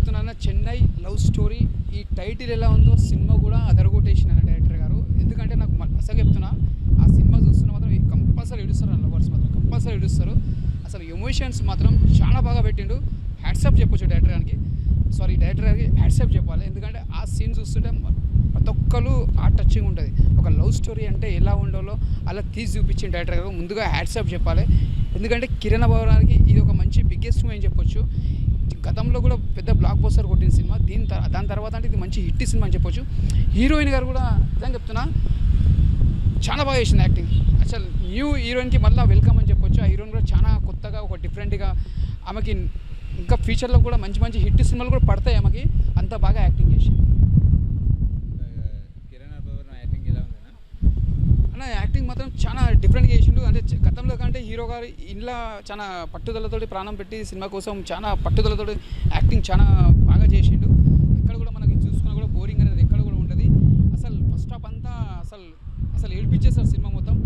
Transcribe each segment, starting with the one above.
చెప్తున్నాను, Chennai love story ఈ title ఎలా ఉందో సినిమా కూడా అదరగొట్టేసిన డైరెక్టర్ గారు. ఎందుకంటే నాకు అసలు చెప్తున్నా, ఆ సినిమా చూస్తున్న మాత్రం కంపల్సరీ ఏడుస్తారు, లవర్స్ మాత్రం కంపల్సరీ ఏడుస్తారు. అసలు ఎమోషన్స్ మాత్రం చాలా బాగా పెట్టిండు. హ్యాట్సాప్ చెప్పొచ్చు డైరెక్టర్ గారికి, డైరెక్టర్ గారికి హ్యాట్సాప్ చెప్పాలి. ఎందుకంటే ఆ సీన్ చూస్తుంటే ప్రతి ఒక్కరు ఆ టచింగ్ ఉంటుంది. ఒక లవ్ స్టోరీ అంటే ఎలా ఉండాలో అలా తీసి చూపించిన డైరెక్టర్ గారు ముందుగా హ్యాట్సాప్ చెప్పాలి. ఎందుకంటే కిరణ్ అబ్బవరానికి ఇది ఒక మంచి బిగ్గెస్ట్ మూవీ అని చెప్పొచ్చు. గతంలో కూడా పెద్ద బ్లాక్ బస్టర్ కొట్టిన సినిమా, దాని తర్వాత అంటే ఇది మంచి హిట్ సినిమా అని చెప్పొచ్చు. హీరోయిన్ గారు కూడా నిజంగా చెప్తున్నా చాలా బాగా చేసింది యాక్టింగ్. అసలు న్యూ హీరోయిన్కి మళ్ళీ వెల్కమ్ అని చెప్పొచ్చు. ఆ హీరోయిన్ కూడా చాలా కొత్తగా ఒక డిఫరెంట్గా, ఆమెకి ఇంకా ఫ్యూచర్లో కూడా మంచి మంచి హిట్ సినిమాలు కూడా పడతాయి ఆమెకి. అంత బాగా యాక్టింగ్ చేసింది. అన్న యాక్టింగ్ మాత్రం చాలా డిఫరెంట్గా చేసిండు. అంటే గతంలో కంటే హీరో గారు ఇంట్లో చాలా పట్టుదలతోటి ప్రాణం పెట్టి సినిమా కోసం చాలా పట్టుదలతోటి యాక్టింగ్ చాలా బాగా చేసిండు. ఎక్కడ కూడా మనకి చూసుకున్నా కూడా బోరింగ్ అనేది ఎక్కడ కూడా ఉంటుంది. అసలు ఫస్ట్ హాఫ్ అంతా అసలు ఏడిపించేస్తారు సినిమా మొత్తం.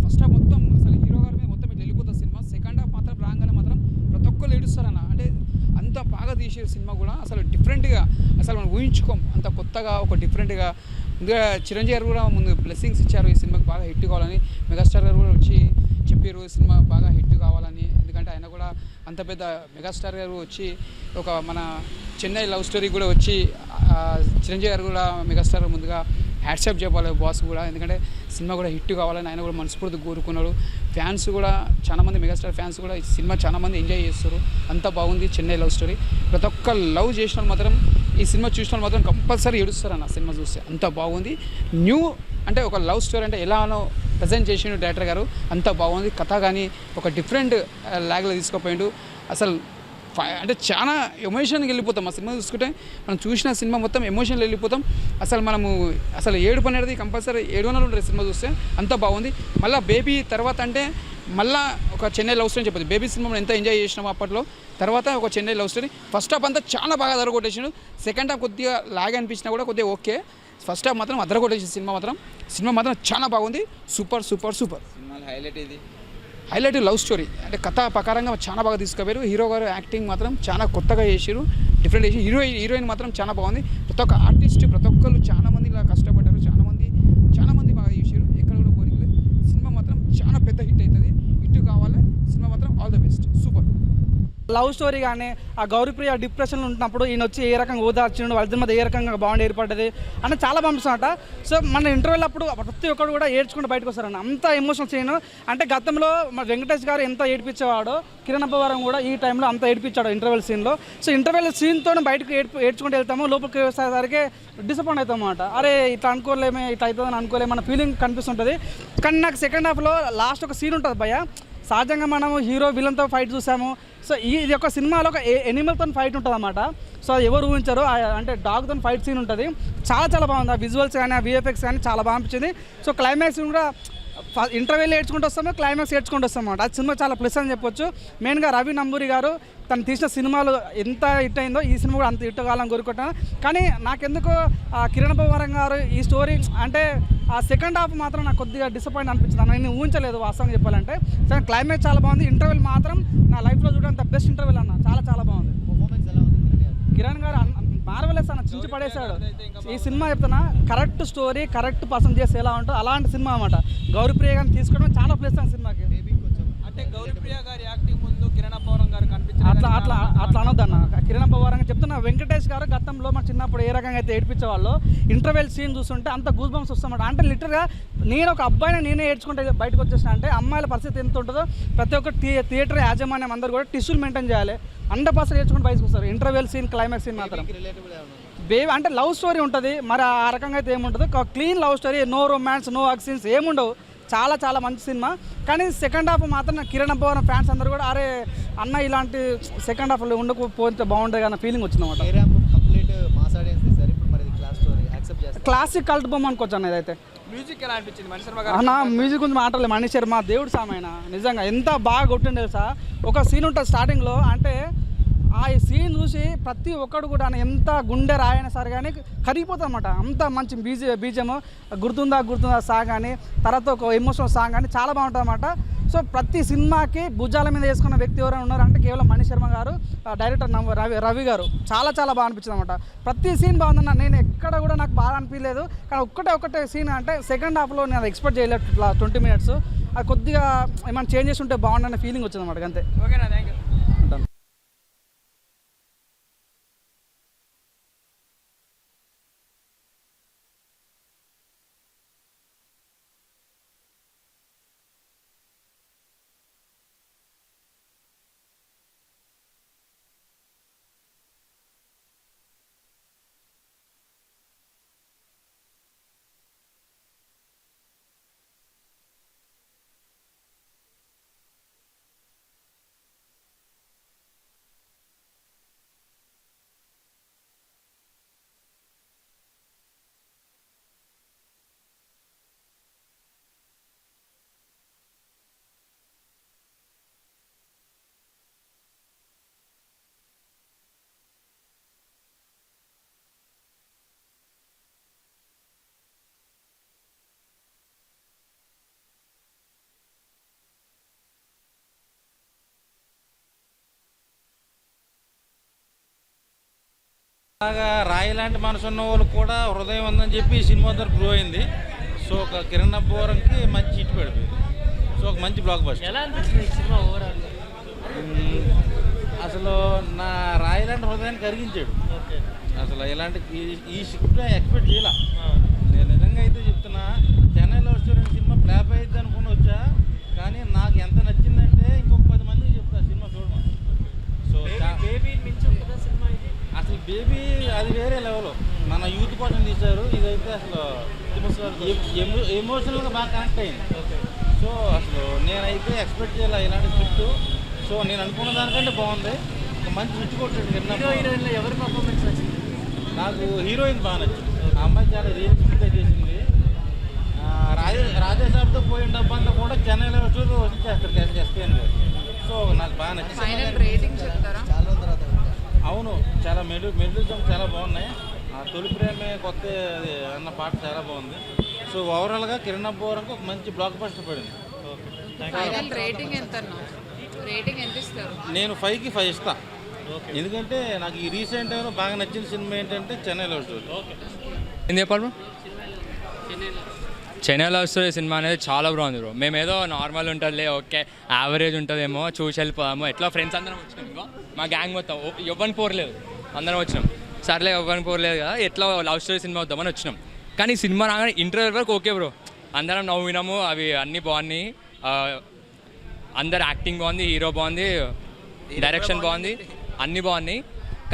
ఫస్ట్ హాఫ్ మొత్తం అసలు హీరో గారి మీద మొత్తం ఇట్లా వెళ్ళిపోతుంది సినిమా. సెకండ్ హాఫ్ మాత్రం రాగానే మాత్రం ప్రతి ఒక్కరు ఏడుస్తారన్న. అంటే అంత బాగా తీసే సినిమా కూడా అసలు డిఫరెంట్గా, అసలు మనం ఊహించుకోం అంత కొత్తగా ఒక డిఫరెంట్గా. ముందుగా చిరంజీవి గారు కూడా ముందు బ్లెస్సింగ్స్ ఇచ్చారు ఈ సినిమాకి బాగా హిట్ కావాలని. మెగాస్టార్ గారు కూడా వచ్చి చెప్పారు సినిమా బాగా హిట్ కావాలని. ఎందుకంటే ఆయన కూడా అంత పెద్ద మెగాస్టార్ గారు వచ్చి ఒక మన చెన్నై లవ్ స్టోరీ కూడా వచ్చి చిరంజీవి గారు కూడా మెగాస్టార్ ముందుగా హ్యాట్సాప్ చెప్పాలి బాస్ కూడా. ఎందుకంటే సినిమా కూడా హిట్ కావాలని ఆయన కూడా మనస్ఫూర్తి కోరుకున్నాడు. ఫ్యాన్స్ కూడా చాలామంది మెగాస్టార్ ఫ్యాన్స్ కూడా ఈ సినిమా చాలామంది ఎంజాయ్ చేస్తారు. అంత బాగుంది చెన్నై లవ్ స్టోరీ. ప్రతి ఒక్క లవ్ చేసిన వాళ్ళు మాత్రం ఈ సినిమా చూసిన వాళ్ళు మాత్రం కంపల్సరీ ఏడుస్తారు అన్న సినిమా చూస్తే. అంత బాగుంది. న్యూ అంటే ఒక లవ్ స్టోరీ అంటే ఎలానో ప్రజెంట్ చేసిండు డైరెక్టర్ గారు. అంత బాగుంది. కథ కానీ ఒక డిఫరెంట్ లాగ్లో తీసుకుపోయిండు. అసలు అంటే చాలా ఎమోషన్కి వెళ్ళిపోతాం ఆ సినిమా చూసుకుంటే. మనం చూసిన సినిమా మొత్తం ఎమోషన్లో వెళ్ళిపోతాం. అసలు ఏడుపు అనేది కంపల్సరీ 700 ఉంటుంది సినిమా చూస్తే. అంత బాగుంది. మళ్ళీ బేబీ తర్వాత అంటే మళ్ళీ ఒక చెన్నై లవ్ స్టోరీ చెప్పదు. బేబీ సినిమా మనం ఎంత ఎంజాయ్ చేసినాము అప్పట్లో. తర్వాత ఒక Chennai love story. First half అంతా చాలా బాగా అదరగొట్టేసాడు. సెకండ్ హాఫ్ కొద్దిగా లాగ్ అనిపించినా కూడా కొద్దిగా ఓకే. ఫస్ట్ హాఫ్ మాత్రం అదరగొట్టేసింది సినిమా మాత్రం చాలా బాగుంది. Super super super. Highlight love story అంటే కథ ప్రకారంగా చాలా బాగా తీసుకుపోయారు. హీరో గారు యాక్టింగ్ మాత్రం చాలా కొత్తగా చేసారు, డిఫరెంట్ చేసి. హీరోయిన్ మాత్రం చాలా బాగుంది. ప్రతి ఒక్క ఆర్టిస్ట్ ప్రతి ఒక్కరు చాలా మంది ఇలా కష్టపడ్డారు. చాలా మంది బాగా చేశారు. ఎక్కడ కూడా బోరింగ్ లేదు. సినిమా మాత్రం చాలా పెద్ద హిట్ అవుతుంది. హిట్ కావాలి సినిమా మాత్రం. All the best. Super love story. కానీ ఆ గౌరీప్రియ డిప్రెషన్లో ఉంటున్నప్పుడు ఈయన వచ్చి ఏ రకంగా ఓదార్చిండు, వాళ్ళ మీద ఏ రకంగా బాండ్ ఏర్పడ్డది అని చాలా పంపిస్తామట. సో మన ఇంటర్వ్యూలో అప్పుడు ప్రతి ఒక్కరు కూడా ఏడ్చుకుంటూ బయటకు వస్తారన్న. అంత ఎమోషనల్ సీన్. అంటే గతంలో మన వెంకటేష్ గారు ఎంత ఏడిపించేవాడో కిరణ్ అబ్బవరం కూడా ఈ టైంలో అంత ఏడిపించాడు ఇంటర్వెల్ సీన్లో. సో ఇంటర్వెల్ సీన్తో బయటకు ఏడ్చుకుంటూ వెళ్తాము. లోపలికి వచ్చేసరికి డిసప్పాయింట్ అవుతాం అన్నమాట. అరే ఇట్లా అనుకోలేమే, ఇట్లా అవుతుందని అనుకోలేము అన్న ఫీలింగ్ కనిపిస్తుంటుంది. కానీ నాకు సెకండ్ హాఫ్లో లాస్ట్ ఒక సీన్ ఉంటుంది భయ్య. సహజంగా మనము హీరో విలన్తో ఫైట్ చూసాము. సో ఇది ఒక సినిమాలో ఒక ఎనిమల్తో ఫైట్ ఉంటుంది అన్నమాట. సో అది ఎవరు ఊహించారు, అంటే డాగ్తో ఫైట్ సీన్ ఉంటుంది. చాలా బాగుంది. ఆ విజువల్స్ కానీ ఆ విఎఫ్ఎక్స్ కానీ చాలా బాగా అనిపించింది. సో క్లైమాక్స్ కూడా ఇంటర్వెల్ ఏడ్చుకుంటూ వస్తాము, క్లైమాక్స్ ఏడ్చుకుంటూ వస్తాం అన్నమాట. అది సినిమా చాలా ప్లస్ అని చెప్పొచ్చు. మెయిన్గా రవి నంబూరి గారు తను తీసిన సినిమాలు ఎంత హిట్ అయిందో ఈ సినిమా కూడా అంత హిట్ కావాలని కోరుకుంటాను. కానీ నాకెందుకో కిరణ్ అబ్బవరం గారు ఈ స్టోరీ అంటే ఆ సెకండ్ హాఫ్ మాత్రం నాకు కొద్దిగా డిసప్పాయింట్ అనిపించింది. నేను ఊహించలేదు వాస్తవంగా చెప్పాలంటే. సో క్లైమాక్స్ చాలా బాగుంది. ఇంటర్వెల్ మాత్రం నా లైఫ్లో చూడడానికి బెస్ట్ ఇంటర్వెల్ అన్న. చాలా బాగుంది. కిరణ్ గారు మార్వెలెస్ అన్న, చించి పడేశాడు ఈ సినిమా. చెప్తున్నా కరెక్ట్ స్టోరీ కరెక్ట్ పర్సన్ చేస్తే ఎలా ఉంటుందో అలాంటి సినిమా అన్నమాట. గౌరీప్రియ గారిని తీసుకోవడం చాలా ప్లస్ ఆ సినిమాకి. అంటే గౌరీప్రియ గారి యాక్టింగ్ ముందు కిరణ్ అబ్బవరం గారు కనిపించారు. అట్లా అనొద్దన్న. కిరణ్ అబ్బవరం చెప్తున్నా. వెంకటేష్ గారు గతంలో మన చిన్నప్పుడు ఏ రకంగా అయితే ఏడిపించేవాళ్ళు, ఇంటర్వెల్ సీన్ చూస్తుంటే అంత గూస్ బంప్స్ వస్తామన్నమాట. అంటే లిటరల్గా నేను ఒక అబ్బాయిని నేనే ఏడ్చుకుంటే బయటకు వచ్చేసిన అంటే అమ్మాయిల పరిస్థితి ఎంత ఉంటుందో ప్రతి ఒక్క థియేటర్ యాజమాన్యం అందరూ కూడా టిష్యూలు మెయింటైన్ చేయాలి. 100% ఏడ్చుకుంటే బయటకు వస్తారు. ఇంటర్వెల్ సీన్ క్లైమాక్స్ సీన్ మాత్రం బేబీ అంటే లవ్ స్టోరీ ఉంటుంది. మరి ఆ రకంగా అయితే ఏముంటుంది, clean love story, no romance, no hug scenes ఏముండవు. చాలా మంచి సినిమా. కానీ సెకండ్ హాఫ్ మాత్రం కిరణ్ అబ్బవరం ఫ్యాన్స్ అందరూ కూడా అరే అన్న ఇలాంటి సెకండ్ హాఫ్లో ఉండకపోతే బాగుంటుంది అన్న ఫీలింగ్ వచ్చిందన్నమాట. క్లాసిక్ కల్ట్ బొమ్మ అనుకోవచ్చు అన్న ఇదైతే. మ్యూజిక్ ఎలా అనిపించింది? అన్న మ్యూజిక్ గురించి మాట్లాడలేదు. మణి శర్మ దేవుడు సామైన నిజంగా ఎంత బాగా కొట్టింది తెలుసా. ఒక సీన్ ఉంటుంది స్టార్టింగ్లో. అంటే ఆ సీన్ చూసి ప్రతి ఒక్కడు కూడా ఎంత గుండె రాయైనా సరే కానీ కరిగిపోతుంది అన్నమాట. అంత మంచి బీజిఎం గుర్తుందా సాంగ్ కానీ తర్వాత ఒక ఎమోషనల్ సాంగ్ కానీ చాలా బాగుంటుంది అన్నమాట. సో ప్రతి సినిమాకి భుజాల మీద వేసుకున్న వ్యక్తి ఎవరైనా ఉన్నారు అంటే కేవలం మణి శర్మ గారు, డైరెక్టర్ రవి గారు. చాలా బాగా అనిపించింది అనమాట. ప్రతి సీన్ బాగుందన్న. నేను ఎక్కడ కూడా నాకు బాగా అనిపించలేదు, కానీ ఒకటే సీన్ అంటే సెకండ్ హాఫ్లో నేను ఎక్స్పెక్ట్ చేయలేదు. ఇట్లా 20 minutes అది కొద్దిగా ఏమైనా చేంజ్ చేసి ఉంటే బాగుండన్న ఫీలింగ్ వచ్చింది అనమాట. అంతే. ఓకేనా, థ్యాంక్ యూ. అలాగా రాయి లాంటి మనసు ఉన్న వాళ్ళు కూడా హృదయం ఉందని చెప్పి ఈ సినిమా ద్వారా ప్రూవ్ అయింది. సో ఒక కిరణ్ అబ్బోరంకి మంచి హిట్ పడిపోయింది. సో ఒక మంచి బ్లాక్ బస్టర్. ఎలా అనిపించింది సినిమా ఓవరాల్? అసలు నా రాయి లాంటి హృదయాన్ని కరిగించాడు. అసలు ఇలాంటి ఈ స్క్రిప్ట్ ఎక్స్పెక్ట్ చేయాల. నేను నిజంగా అయితే చెప్తున్నా, Chennai love story cinema flop అయ్యిద్ది అనుకుని వచ్చా, కానీ నాకు ఎంత నచ్చిందంటే ఇంకొక 10 మందికి చెప్తా సినిమా చూడమని. సో బేబీ మించి ఉంటుందా సినిమా ఇది? అసలు బేబీ అది వేరే లెవెల్. మన యూత్ కోసం తీశారు. ఇదైతే అసలు ఎమోషనల్గా బాగా కనెక్ట్ అయింది. సో అసలు నేనైతే ఎక్స్పెక్ట్ చేయాలి ఇలాంటి స్క్రిప్ట్. సో నేను అనుకున్న దానికంటే బాగుంది. ఒక మంచి హిట్ కొట్టాడు. హీరోయిన్లో ఎవరి పర్ఫార్మెన్స్ నచ్చింది? నాకు హీరోయిన్ బాగా నచ్చింది. ఆ అమ్మాయి చాలా రియలిస్టిక్గా చేసింది. రాజేసాబ్తో పోయిన డబ్బంతా కూడా చెన్నైలో వచ్చేస్తారు ఎస్పీఎన్ గారు. సో నాకు బాగా నచ్చింది. అవును, చాలా మెడిటేషన్ చాలా బాగున్నాయి. ఆ తొలి ప్రేమే కొత్త అన్న పాట చాలా బాగుంది. సో ఓవరాల్గా కిరణ్ అబ్బోరంకి ఒక మంచి బ్లాక్ బస్టర్ పడింది. నేను 5కి 5 ఇస్తా. ఎందుకంటే నాకు ఈ రీసెంట్ టైంలో బాగా నచ్చిన సినిమా ఏంటంటే చెన్నై లవ్ స్టోరీ. ఏం చెప్పాలి bro? Chennai love story cinema అనేది చాలా బాగుంది బ్రో. మేమేదో నార్మల్ ఉంటుందిలే, ఓకే యావరేజ్ ఉంటుందేమో, చూసి వెళ్ళిపోదాము, ఎట్లా ఫ్రెండ్స్ అందరం వచ్చినాం. ఇంకో మా గ్యాంగ్ మొత్తం ఎవ్వని పోరలేదు, అందరం వచ్చినాం. సర్లే ఎవ్వని పోరలేదు కదా, ఎట్లా లవ్ స్టోరీ సినిమా వద్దామని వచ్చినాం. కానీ సినిమా రాగానే ఇంటర్వ్యూ వరకు ఓకే బ్రో, అందరం నవ్వినాము, అవి అన్నీ బాగున్నాయి. అందరు యాక్టింగ్ బాగుంది, హీరో బాగుంది, డైరెక్షన్ బాగుంది, అన్నీ బాగున్నాయి.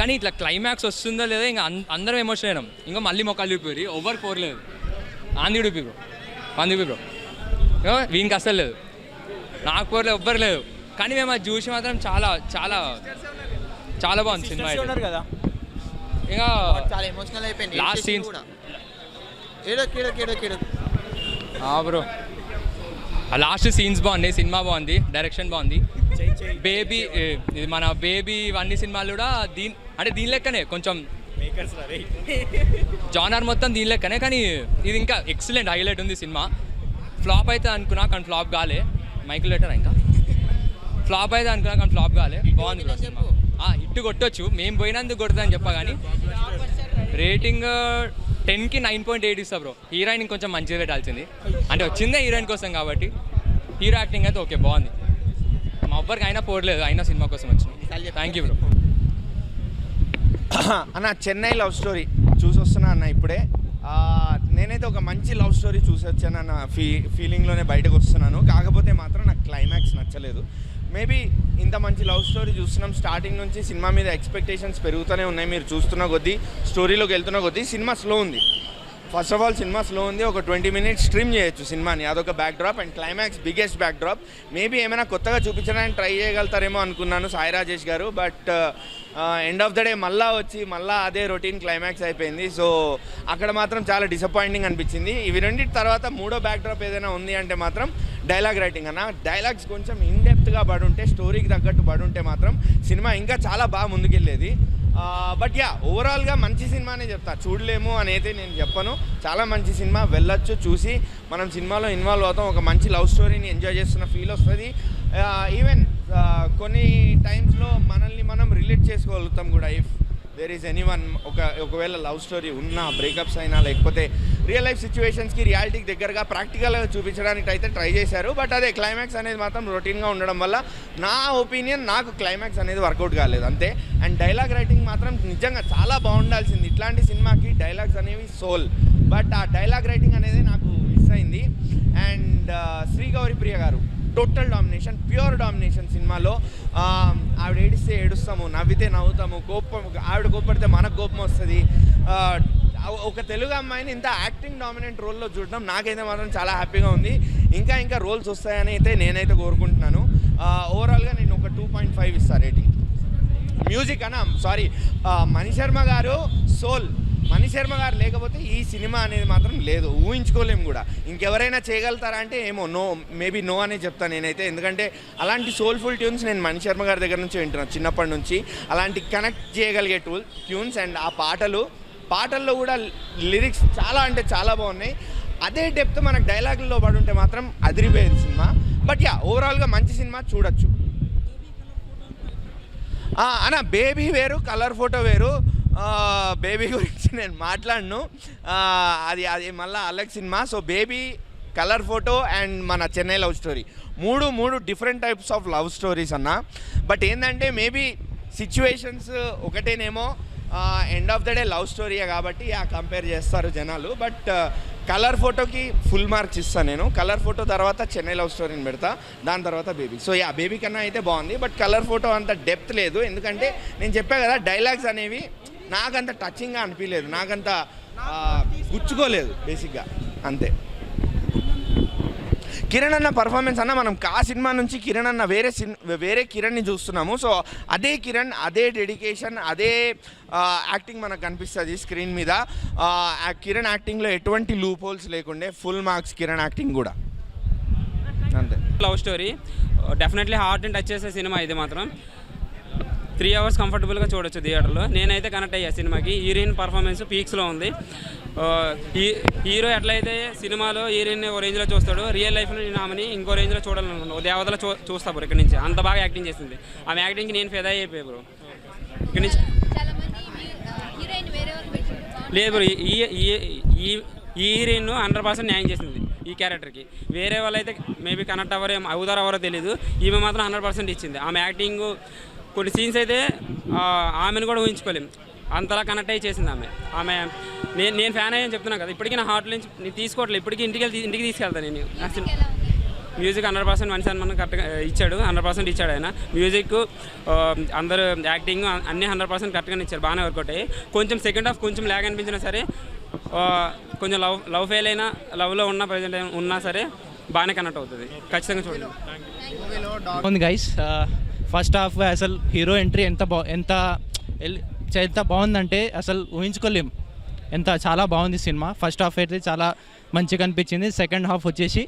కానీ ఇట్లా క్లైమాక్స్ వస్తుందో లేదో ఇంకా అందరం ఎమోషన్ అయినాం. ఇంకా మళ్ళీ మొక్కలు చూపిరి, ఎవ్వరు పోరలేదు. ఆంది చూపి బ్రో, వీనికి అసలు లేదు, నాకు పోరలేదు, ఎవ్వరు లేదు. కానీ మేము అది చూసి మాత్రం చాలా చాలా చాలా బాగుంది సినిమా కదా. ఇంకా చాలా ఎమోషనల్ అయిపోయింది. Last scenes bro, last scenes బాగున్నాయి, సినిమా బాగుంది, డైరెక్షన్ బాగుంది. బేబీ ఇది మన బేబీ ఇవన్నీ సినిమాలు కూడా దీని లెక్కనే, కొంచెం జానర్ మొత్తం దీని లెక్కనే. కానీ ఇది ఇంకా ఎక్సలెంట్ హైలైట్ ఉంది సినిమా. ఫ్లాప్ అయితే అనుకున్నా కానీ ఫ్లాప్ కాలే. మైకిల్ లెటర్ ఇంకా ఫ్లాప్ అయితే అనుకున్నా కానీ ఫ్లాప్ కాలే. బాగుంది బ్రో సినిమా. హిట్ కొట్టొచ్చు, మేము పోయినందుకు కొడుతుందని చెప్పా. కానీ రేటింగ్ 10కి 9.8 ఇస్తా బ్రో. హీరోయిన్ ఇంకొంచెం మంచిగా పెట్టాల్సింది, అంటే వచ్చిందే హీరోయిన్ కోసం కాబట్టి. హీరో యాక్టింగ్ అయితే ఓకే బాగుంది. మా ఎవ్వరికి అయినా పోరలేదు, అయినా సినిమా కోసం వచ్చింది. Thank you bro. అన్న చెన్నై లవ్ స్టోరీ చూసి వస్తున్నా అన్న ఇప్పుడే. నేనైతే ఒక మంచి లవ్ స్టోరీ చూసి వచ్చాను అన్న ఫీలింగ్లోనే బయటకు వస్తున్నాను. కాకపోతే మాత్రం నాకు క్లైమాక్స్ నచ్చలేదు. మేబీ ఇంత మంచి లవ్ స్టోరీ చూస్తున్నాం, స్టార్టింగ్ నుంచి సినిమా మీద ఎక్స్పెక్టేషన్స్ పెరుగుతూనే ఉన్నాయి. మీరు చూస్తున్న కొద్దీ, స్టోరీలోకి వెళ్తున్న కొద్దీ సినిమా స్లో ఉంది. First of all cinema slow ఉంది. ఒక 20 minutes స్ట్రీమ్ చేయొచ్చు సినిమాని, అదొక back drop. And climax biggest back drop. Maybe ఏమైనా కొత్తగా చూపించడానికి ట్రై చేయగలుగుతారేమో అనుకున్నాను సాయి రాజేష్ గారు. But end of the day మళ్ళీ అదే రొటీన్ క్లైమాక్స్ అయిపోయింది. సో అక్కడ మాత్రం చాలా డిసప్పాయింటింగ్ అనిపించింది. ఇవి రెండింటి తర్వాత మూడో బ్యాక్ డ్రాప్ ఏదైనా ఉంది అంటే మాత్రం డైలాగ్ రైటింగ్ అన్న. డైలాగ్స్ కొంచెం ఇన్డెప్త్గా పడుంటే, స్టోరీకి తగ్గట్టు పడుంటే మాత్రం సినిమా ఇంకా చాలా బాగా ముందుకెళ్ళేది. బట్ యా ఓవరాల్గా మంచి సినిమానే చెప్తా, చూడలేము అని అయితే నేను చెప్పను. చాలా మంచి సినిమా, వెళ్ళొచ్చు, చూసి మనం సినిమాలో ఇన్వాల్వ్ అవుతాం, ఒక మంచి లవ్ స్టోరీని ఎంజాయ్ చేస్తున్న ఫీల్ వస్తుంది. ఈవెన్ కొన్ని టైమ్స్లో మనల్ని మనం రిలేట్ చేసుకోగలుగుతాం కూడా. ఇఫ్ దేర్ ఈజ్ ఎనీవన్ ఒకవేళ లవ్ స్టోరీ ఉన్నా, బ్రేకప్స్ అయినా, లేకపోతే రియల్ లైఫ్ సిచ్యువేషన్స్కి రియాలిటీకి దగ్గరగా ప్రాక్టికల్గా చూపించడానికి అయితే ట్రై చేశారు. బట్ అదే క్లైమాక్స్ అనేది మాత్రం రొటీన్గా ఉండడం వల్ల నా ఒపీనియన్, నాకు క్లైమాక్స్ అనేది వర్కౌట్ కాలేదు అంతే. అండ్ డైలాగ్ రైటింగ్ మాత్రం నిజంగా చాలా బాగుండాల్సింది. ఇట్లాంటి సినిమాకి డైలాగ్స్ అనేవి సోల్, బట్ ఆ డైలాగ్ రైటింగ్ అనేది నాకు మిస్ అయింది. అండ్ శ్రీగౌరిప్రియ గారు టోటల్ డామినేషన్, ప్యూర్ డామినేషన్ సినిమాలో. ఆవిడ ఏడిస్తే ఏడుస్తాము, నవ్వితే నవ్వుతాము, ఆవిడ కోప్పడితే మనకు కోపం వస్తుంది. ఒక తెలుగు అమ్మాయిని ఇంత యాక్టింగ్ డామినెంట్ రోల్లో చూడడం నాకైతే మాత్రం చాలా హ్యాపీగా ఉంది. ఇంకా రోల్స్ వస్తాయని అయితే నేనైతే కోరుకుంటున్నాను. ఓవరాల్గా నేను ఒక 2.5 ఇస్తాను రేటింగ్. మ్యూజిక్ మణిశర్మ గారు సోల్. మణిశర్మ గారు లేకపోతే ఈ సినిమా అనేది మాత్రం లేదు, ఊహించుకోలేము కూడా. ఇంకెవరైనా చేయగలుగుతారా అంటే ఏమో, మేబీ నో అనే చెప్తాను నేనైతే. ఎందుకంటే అలాంటి సోల్ఫుల్ ట్యూన్స్ నేను మణిశర్మ గారి దగ్గర నుంచి వింటున్నాను చిన్నప్పటి నుంచి. అలాంటి కనెక్ట్ చేయగలిగే ట్యూన్స్ అండ్ ఆ పాటల్లో కూడా లిరిక్స్ చాలా అంటే చాలా బాగున్నాయి. అదే డెప్త్ మనకు డైలాగుల్లో పడుంటే మాత్రం అదిరిపోయేది సినిమా. బట్ యా ఓవరాల్గా మంచి సినిమా, చూడొచ్చు. బేబీ వేరు, కలర్ ఫోటో వేరు. బేబీ గురించి నేను మాట్లాడను, అది మళ్ళీ అలెక్స్ సినిమా. So baby, colour photo and మన చెన్నై లవ్ స్టోరీ, మూడు different types of love stories అన్న. బట్ ఏంటంటే మేబీ సిచ్యువేషన్స్ ఒకటేనేమో, end of the day love స్టోరీయే కాబట్టి కంపేర్ చేస్తారు జనాలు. బట్ కలర్ ఫోటోకి ఫుల్ మార్క్స్ ఇస్తాను నేను. కలర్ ఫోటో తర్వాత చెన్నై లవ్ స్టోరీని పెడతా, దాని తర్వాత బేబీ. సో బేబీ కన్నా అయితే బాగుంది. బట్ కలర్ ఫోటో అంత డెప్త్ లేదు, ఎందుకంటే నేను చెప్పా కదా, డైలాగ్స్ అనేవి నాకంత టచింగ్గా అనిపించలేదు, నాకంత గుచ్చుకోలేదు బేసిక్గా, అంతే. కిరణ్ అన్న పర్ఫార్మెన్స్ అన్న, మనం కా సినిమా నుంచి కిరణ్ అన్న వేరే కిరణ్ని చూస్తున్నాము. సో అదే కిరణ్, అదే డెడికేషన్, అదే యాక్టింగ్ మనకు కనిపిస్తుంది స్క్రీన్ మీద. కిరణ్ యాక్టింగ్లో ఎటువంటి లూప్ హోల్స్ లేకుండే, ఫుల్ మార్క్స్ కిరణ్ యాక్టింగ్ కూడా, అంతే. లవ్ స్టోరీ డెఫినెట్లీ హార్ట్ని టచ్ చేసే సినిమా ఇది మాత్రం. 3 hours కంఫర్టబుల్గా చూడొచ్చు థియేటర్లో. నేనైతే కనెక్ట్ అయ్యా సినిమాకి. హీరోయిన్ పర్ఫార్మెన్స్ పీక్స్లో ఉంది. హీరో ఎట్లయితే సినిమాలో హీరోయిన్ ఓ రేంజ్లో చూస్తాడు, రియల్ లైఫ్లో నేను ఆమెని ఇంకో రేంజ్లో చూడాలనుకున్నాను. దేవతలో చూస్తా బ్రో ఇక్కడ నుంచి. అంత బాగా యాక్టింగ్ చేసింది. ఆమె యాక్టింగ్కి నేను ఫెదా అయిపోయా బ్రో ఇక్కడ నుంచి. లేదు బ్రో, ఈ హీరోయిన్ 100% న్యాయం చేసింది ఈ క్యారెక్టర్కి. వేరే వాళ్ళైతే మేబీ కనెక్ట్ అవుతారో తెలీదు, ఈమె మాత్రం 100% ఇచ్చింది. ఆమె యాక్టింగ్ కొన్ని సీన్స్ అయితే ఆమెను కూడా ఊహించుకోలేము, అంతలా కనెక్ట్ అయ్యి చేసింది ఆమె. నేను ఫ్యాన్ అయ్యని చెప్తున్నాను కదా, ఇప్పటికీ నా హార్ట్ నుంచి నేను తీసుకోవట్లేదు. ఇప్పటికీ ఇంటికి తీసుకెళ్తాను నేను. మ్యూజిక్ 100% మనిషి మనం కరెక్ట్గా ఇచ్చాడు, 100% ఇచ్చాడు ఆయన. మ్యూజిక్, అందరూ యాక్టింగ్ అన్నీ 100% కరెక్ట్గానే ఇచ్చారు, బాగానే వర్కౌట్ అయ్యి. కొంచెం సెకండ్ హాఫ్ కొంచెం ల్యాగ్ అనిపించినా సరే, కొంచెం లవ్ ఫెయిల్ అయినా, లవ్లో ఉన్న ప్రజెంట్ ఉన్నా సరే బాగానే కనెక్ట్ అవుతుంది. ఖచ్చితంగా చూడండి. ఉంది గైస్, ఫస్ట్ హాఫ్ అసలు హీరో ఎంట్రీ ఎంత బాగుందంటే అసలు ఊహించుకోలేము. చాలా బాగుంది సినిమా. ఫస్ట్ హాఫ్ అయితే చాలా మంచిగా అనిపించింది. సెకండ్ హాఫ్ వచ్చేసి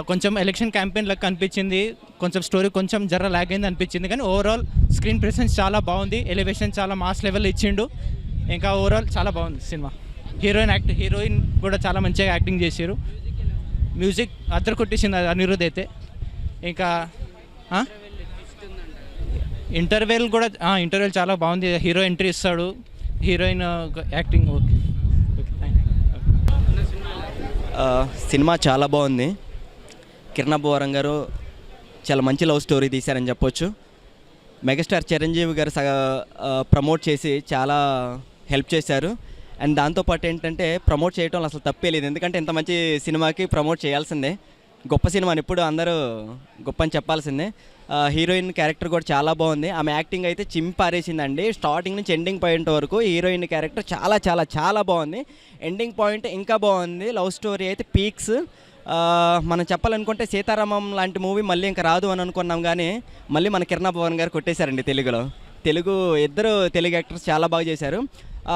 కొంచెం ఎలక్షన్ క్యాంపెయిన్ లెక్క అనిపించింది. కొంచెం స్టోరీ కొంచెం జర ల్యాగ్ అయింది అనిపించింది. కానీ ఓవరాల్ స్క్రీన్ ప్రెసెన్స్ చాలా బాగుంది. ఎలివేషన్ చాలా మాస్ లెవెల్ ఇచ్చిండు. ఇంకా ఓవరాల్ చాలా బాగుంది సినిమా. హీరోయిన్ కూడా చాలా మంచిగా యాక్టింగ్ చేశారు. మ్యూజిక్ అద్దరు కొట్టేసింది అనిరుద్ధ్ అయితే. ఇంకా ఇంటర్వెల్ చాలా బాగుంది. హీరో ఎంట్రీ ఇస్తాడు, హీరోయిన్ యాక్టింగ్ ఓకే. సినిమా చాలా బాగుంది. కిరణ్ అబ్బవరం గారు చాలా మంచి లవ్ స్టోరీ తీశారని చెప్పొచ్చు. మెగాస్టార్ చిరంజీవి గారు ప్రమోట్ చేసి చాలా హెల్ప్ చేశారు. అండ్ దాంతోపాటు ఏంటంటే ప్రమోట్ చేయడం అసలు తప్పే లేదు, ఎందుకంటే ఇంత మంచి సినిమాకి ప్రమోట్ చేయాల్సిందే. గొప్ప సినిమాని ఎప్పుడు అందరూ గొప్ప అని చెప్పాల్సిందే. హీరోయిన్ క్యారెక్టర్ కూడా చాలా బాగుంది. ఆమె యాక్టింగ్ అయితే చింపారేసిందండి. స్టార్టింగ్ నుంచి ఎండింగ్ పాయింట్ వరకు హీరోయిన్ క్యారెక్టర్ చాలా చాలా చాలా బాగుంది. ఎండింగ్ పాయింట్ ఇంకా బాగుంది. లవ్ స్టోరీ అయితే పీక్స్. మనం చెప్పాలనుకుంటే సీతారామం లాంటి మూవీ మళ్ళీ ఇంకా రాదు అని అనుకున్నాం, కానీ మళ్ళీ మన కిరణ్ అబ్బవరం గారు కొట్టేశారండి. ఇద్దరు తెలుగు యాక్టర్స్ చాలా బాగా చేశారు.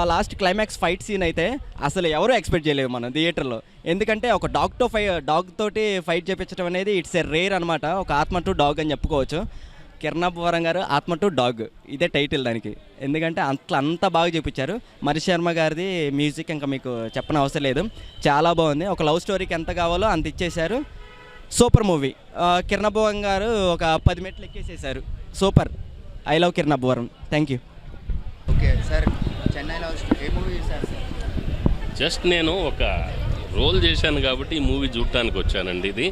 లాస్ట్ క్లైమాక్స్ ఫైట్ సీన్ అయితే అసలు ఎవరూ ఎక్స్పెక్ట్ చేయలేము మనం థియేటర్లో. ఎందుకంటే ఒక డాగ్ తోటి ఫైట్ చేయించడం అనేది ఇట్స్ ఎ రేర్ అనమాట. ఒక ఆత్మ టు డాగ్ అని చెప్పుకోవచ్చు. కిరణాపురం గారు ఆత్మ టు డాగ్ ఇదే టైటిల్ దానికి. ఎందుకంటే అంత బాగా చూపించారు. మరి శర్మ గారిది మ్యూజిక్ ఇంకా మీకు చెప్పని అవసరం లేదు, చాలా బాగుంది. ఒక లవ్ స్టోరీకి ఎంత కావాలో అంత ఇచ్చేశారు. Super movie. కిరణాపురం గారు ఒక 10 మెట్లు ఎక్కేసేసారు. Super. I love Kiranapuram. Thank you. Okay sir, చెన్నైలో ఏ మూవీ సార్? జస్ట్ నేను ఒక రోల్ చేశాను కాబట్టి ఈ మూవీ చూడటానికి వచ్చానండి. ఇది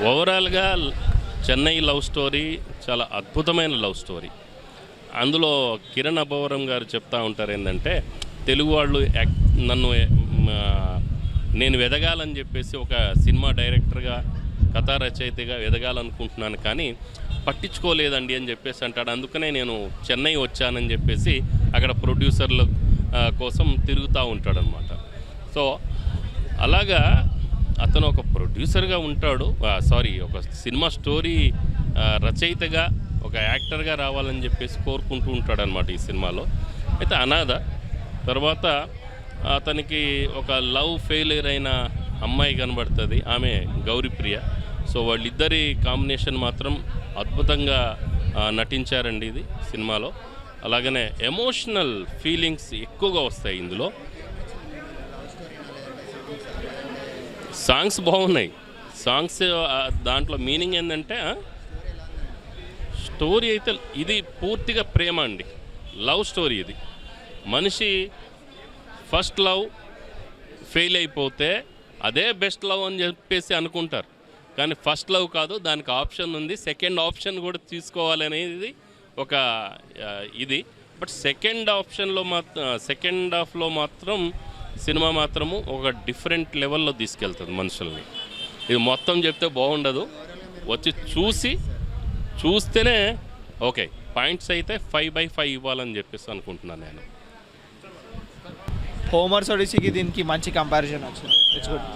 ఓవరాల్గా చెన్నై లవ్ స్టోరీ చాలా అద్భుతమైన లవ్ స్టోరీ. అందులో కిరణ్ అబ్బవరం గారు చెప్తా ఉంటారు ఏంటంటే, తెలుగు వాళ్ళు నేను ఎదగాలని చెప్పేసి ఒక సినిమా డైరెక్టర్గా, కథా రచయితగా ఎదగాలనుకుంటున్నాను కానీ పట్టించుకోలేదండి అని చెప్పేసి అంటాడు. అందుకనే నేను చెన్నై వచ్చానని చెప్పేసి అక్కడ ప్రొడ్యూసర్ల కోసం తిరుగుతూ ఉంటాడనమాట. సో అలాగా అతను ఒక ప్రొడ్యూసర్గా ఉంటాడు, ఒక సినిమా స్టోరీ రచయితగా, ఒక యాక్టర్గా రావాలని చెప్పేసి కోరుకుంటూ ఉంటాడనమాట ఈ సినిమాలో. అయితే అనాథ తర్వాత అతనికి ఒక లవ్ ఫెయిలియర్ అయిన అమ్మాయి కనబడుతుంది, ఆమె గౌరీప్రియ. సో వాళ్ళిద్దరి కాంబినేషన్ మాత్రం అద్భుతంగా నటించారండి ఇది సినిమాలో. అలాగనే ఎమోషనల్ ఫీలింగ్స్ ఎక్కువగా వస్తాయి ఇందులో. సాంగ్స్ బాగున్నాయి. సాంగ్స్ దాంట్లో మీనింగ్ ఏంటంటే, స్టోరీ అయితే ఇది పూర్తిగా ప్రేమ అండి, లవ్ స్టోరీ ఇది. మనిషి ఫస్ట్ లవ్ ఫెయిల్ అయిపోతే అదే బెస్ట్ లవ్ అని చెప్పేసి అనుకుంటారు, కానీ ఫస్ట్ లవ్ కాదు, దానికి ఆప్షన్ ఉంది, సెకండ్ ఆప్షన్ కూడా తీసుకోవాలనేది ఒక ఇది. బట్ సెకండ్ హాఫ్లో మాత్రం సినిమా మాత్రము ఒక డిఫరెంట్ లెవెల్లో తీసుకెళ్తుంది మనుషుల్ని. ఇది మొత్తం చెప్తే బాగుండదు, వచ్చి చూస్తేనే ఓకే. పాయింట్స్ అయితే 5/5 ఇవ్వాలని చెప్పేసి అనుకుంటున్నాను నేను. హోమర్స్ ఒడిసీకి దీనికి మంచి కంపారిజన్ వచ్చింది. It's good.